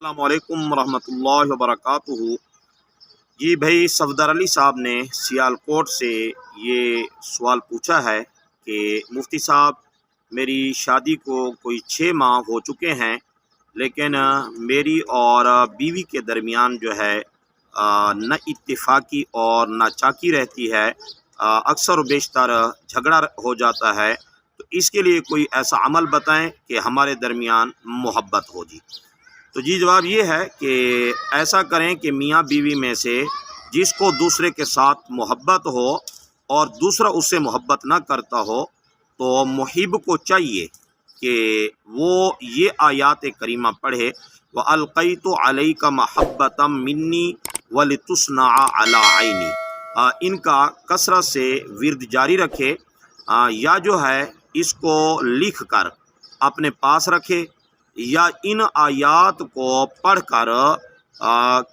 السلام علیکم ورحمۃ اللہ وبرکاتہ۔ جی بھائی صفدر علی صاحب نے سیالکوٹ سے یہ سوال پوچھا ہے کہ مفتی صاحب میری شادی کو کوئی 6 ماہ ہو چکے ہیں، لیکن میری اور بیوی کے درمیان جو ہے نہ اتفاقی اور نہ چاکی رہتی ہے، اکثر و بیشتر جھگڑا ہو جاتا ہے، تو اس کے لیے کوئی ایسا عمل بتائیں کہ ہمارے درمیان محبت ہو جی۔ تو جی جواب یہ ہے کہ ایسا کریں کہ میاں بیوی میں سے جس کو دوسرے کے ساتھ محبت ہو اور دوسرا اس سے محبت نہ کرتا ہو، تو محب کو چاہیے کہ وہ یہ آیات کریمہ پڑھے وَأَلْقَيْتُ عَلَيْكَ مَحَبَّةً مِّنِّي وَلِتُصْنَعَ عَلَىٰ عَيْنِي، ان کا کثرت سے ورد جاری رکھے، یا جو ہے اس کو لکھ کر اپنے پاس رکھے، یا ان آیات کو پڑھ کر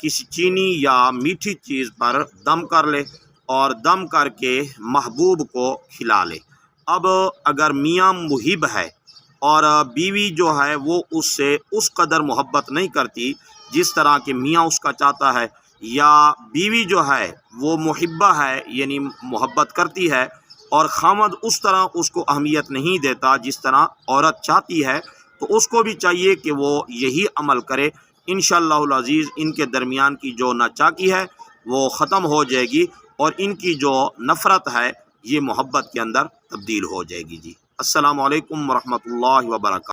کسی چینی یا میٹھی چیز پر دم کر لے اور دم کر کے محبوب کو کھلا لے۔ اب اگر میاں محب ہے اور بیوی جو ہے وہ اس سے اس قدر محبت نہیں کرتی جس طرح کہ میاں اس کا چاہتا ہے، یا بیوی جو ہے وہ محبہ ہے یعنی محبت کرتی ہے اور خامد اس طرح اس کو اہمیت نہیں دیتا جس طرح عورت چاہتی ہے، تو اس کو بھی چاہیے کہ وہ یہی عمل کرے۔ انشاءاللہ العزیز ان کے درمیان کی جو ناچاکی ہے وہ ختم ہو جائے گی، اور ان کی جو نفرت ہے یہ محبت کے اندر تبدیل ہو جائے گی جی۔ السلام علیکم ورحمۃ اللہ وبرکاتہ۔